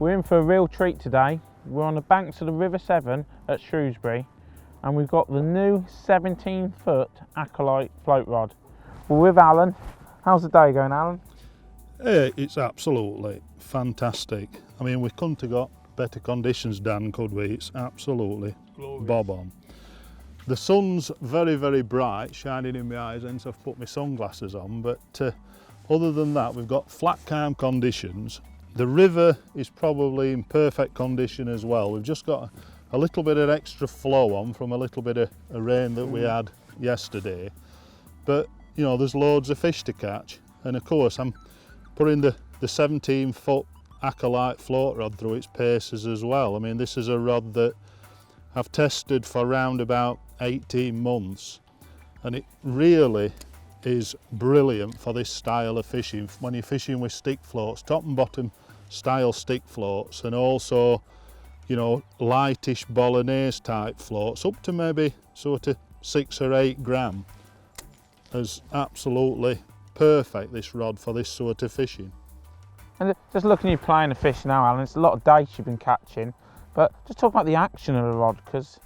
We're in for a real treat today. We're on the banks of the River Severn at Shrewsbury, and we've got the new 17-foot Acolyte float rod. We're with Alan. How's the day going, Alan? It's absolutely fantastic. I mean, we couldn't have got better conditions, Dan, could we? It's absolutely glorious. Bob on. The sun's very, very bright, shining in my eyes, hence I've put my sunglasses on, but other than that, we've got flat calm conditions. The river is probably in perfect condition as well. We've just got a little bit of extra flow on from a little bit of rain that we had yesterday. But, you know, there's loads of fish to catch. And of course, I'm putting the 17-foot Acolyte float rod through its paces as well. I mean, this is a rod that I've tested for around about 18 months. And it really is brilliant for this style of fishing. When you're fishing with stick floats, top and bottom style stick floats, and also, you know, lightish bolognese type floats up to maybe sort of 6 or 8 gram. Is absolutely perfect, this rod, for this sort of fishing. And just looking at you playing the fish now, Alan, it's a lot of dace you've been catching, but just talk about the action of the rod, because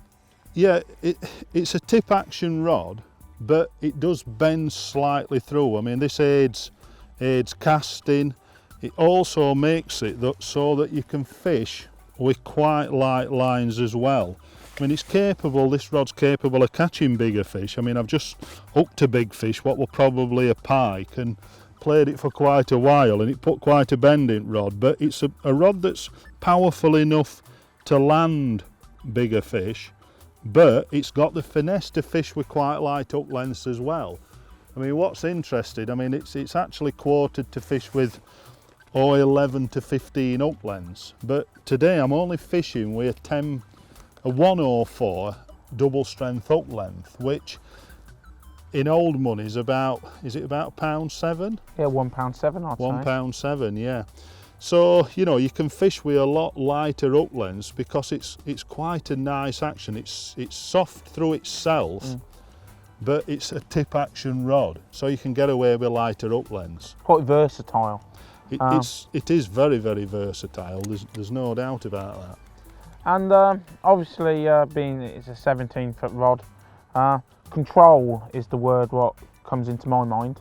yeah, it's a tip action rod, but it does bend slightly through. I mean, this aids casting. It also makes it so that you can fish with quite light lines as well. I mean, this rod's capable of catching bigger fish. I mean, I've just hooked a big fish, what were probably a pike, and played it for quite a while, and it put quite a bending rod, but it's a rod that's powerful enough to land bigger fish, but it's got the finesse to fish with quite light hook lengths as well. I mean, what's interesting, I mean, it's actually quoted to fish with 11 to 15 hook lengths, but today I'm only fishing with a 104 double strength hook length, which in old money is about £1.7? yeah, £1.7, I'd say. £1.7, yeah. So, you know, you can fish with a lot lighter hook lengths because it's quite a nice action. It's soft through itself, but it's a tip action rod, so you can get away with lighter hook lengths. Quite versatile. It is very, very versatile. There's no doubt about that. And obviously, being it's a 17-foot rod, control is the word what comes into my mind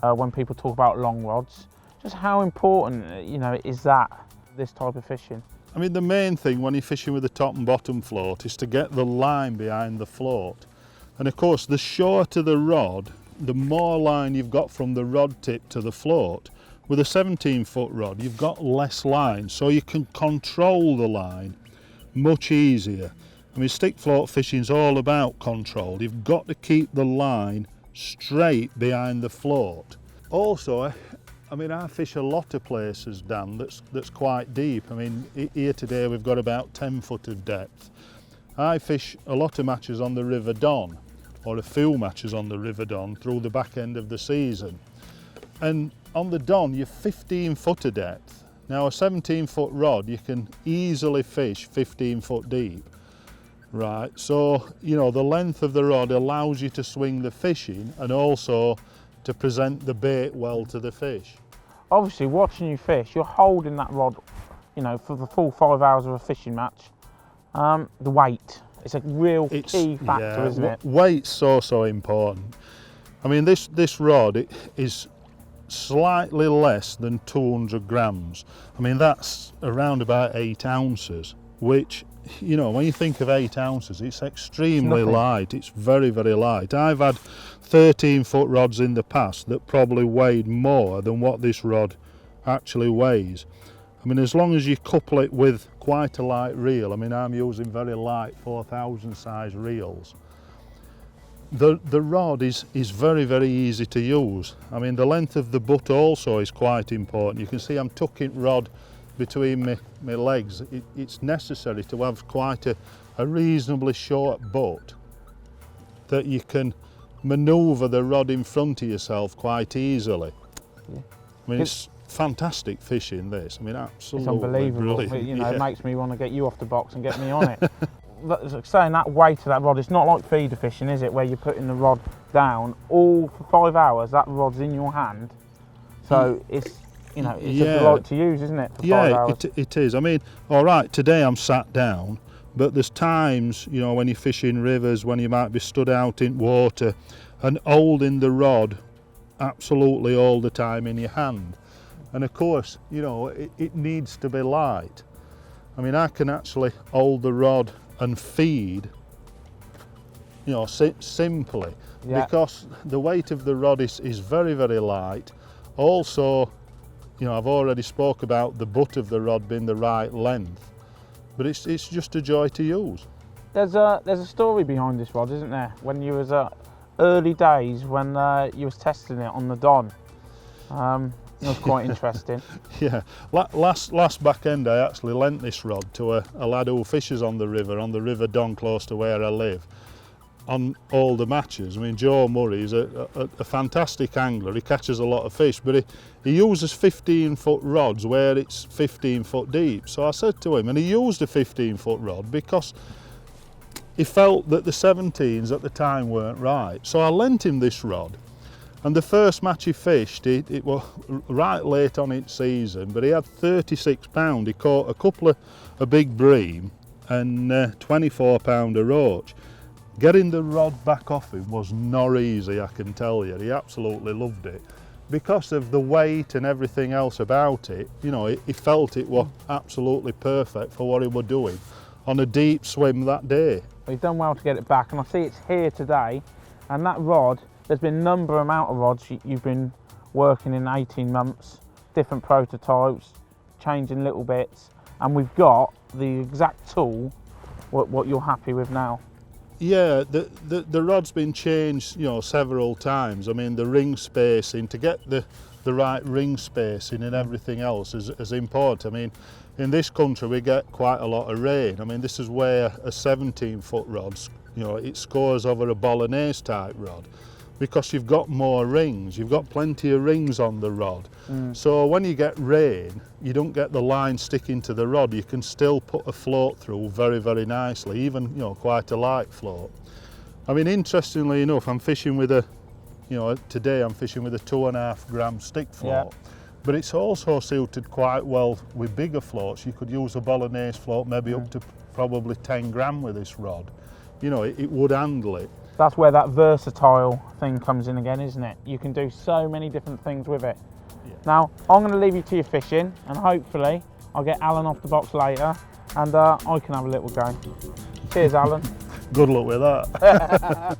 when people talk about long rods. Just how important, you know, is this type of fishing? I mean, the main thing when you're fishing with the top and bottom float is to get the line behind the float. And of course, the shorter the rod, the more line you've got from the rod tip to the float. With a 17-foot rod, you've got less line, so you can control the line much easier. I mean, stick float fishing is all about control. You've got to keep the line straight behind the float. Also, I mean, I fish a lot of places, Dan, that's quite deep. I mean, here today we've got about 10 foot of depth. I fish a lot of matches on the River Don, or a few matches on the River Don through the back end of the season. And on the Don, you're 15 foot of depth. Now, a 17-foot rod, you can easily fish 15 foot deep. Right, so, you know, the length of the rod allows you to swing the fishing and also to present the bait well to the fish. Obviously, watching you fish, you're holding that rod, you know, for the full 5 hours of a fishing match. The weight, it's a real key factor, isn't it? Weight's so important. I mean, this rod it is slightly less than 200 grams. I mean, that's around about 8 ounces, which, you know, when you think of 8 ounces, it's extremely light. It's very, very light. I've had 13-foot rods in the past that probably weighed more than what this rod actually weighs. I mean, as long as you couple it with quite a light reel, I mean, I'm using very light 4,000 size reels. The rod is very, very easy to use. I mean, the length of the butt also is quite important. You can see I'm tucking rod between my legs. It's necessary to have quite a reasonably short butt that you can manoeuvre the rod in front of yourself quite easily. Yeah. I mean, it's fantastic fishing, this. I mean, absolutely it's unbelievable. Brilliant. You know, It makes me want to get you off the box and get me on it. Saying that weight of that rod, it's not like feeder fishing, is it, where you're putting the rod down all for 5 hours, that rod's in your hand, so you know, it's a delight to use, isn't it? For 5 hours. It is. I mean, all right, today I'm sat down, but there's times, you know, when you fish in rivers, when you might be stood out in water and holding the rod absolutely all the time in your hand. And of course, you know, it needs to be light. I mean, I can actually hold the rod and feed, you know, simply, because the weight of the rod is very, very light. Also, you know, I've already spoke about the butt of the rod being the right length, but it's just a joy to use. There's a story behind this rod, isn't there? When you was early days when you was testing it on the Don. It was quite interesting. Yeah, last back end I actually lent this rod to a lad who fishes on the River Don, close to where I live, on all the matches. I mean, Joe Murray is a fantastic angler. He catches a lot of fish, but he uses 15-foot rods where it's 15 foot deep. So I said to him, and he used a 15-foot rod because he felt that the 17s at the time weren't right. So I lent him this rod. And the first match he fished, it was right late on its season, but he had 36 pound. He caught a couple of a big bream and 24 pound a roach. Getting the rod back off him was not easy, I can tell you. He absolutely loved it. Because of the weight and everything else about it, you know, he felt it was absolutely perfect for what he was doing on a deep swim that day. He's done well to get it back, and I see it's here today, and that rod, there's been a amount of rods you've been working in 18 months, different prototypes, changing little bits, and we've got the exact tool what you're happy with now. Yeah, the rod's been changed, you know, several times. I mean, the ring spacing, to get the right ring spacing and everything else is important. I mean, in this country we get quite a lot of rain. I mean, this is where a 17-foot rod, you know, it scores over a bolognese type rod, because you've got more rings, you've got plenty of rings on the rod. So when you get rain, you don't get the line sticking to the rod. You can still put a float through very, very nicely, even, you know, quite a light float. I mean, interestingly enough, I'm fishing with today I'm fishing with a 2.5 gram stick float. Yeah. But it's also suited quite well with bigger floats. You could use a bolognese float, maybe up to probably 10 gram with this rod. You know, it would handle it. That's where that versatile thing comes in again, isn't it? You can do so many different things with it. Yeah. Now, I'm going to leave you to your fishing, and hopefully I'll get Alan off the box later, and I can have a little go. Cheers, Alan. Good luck with that.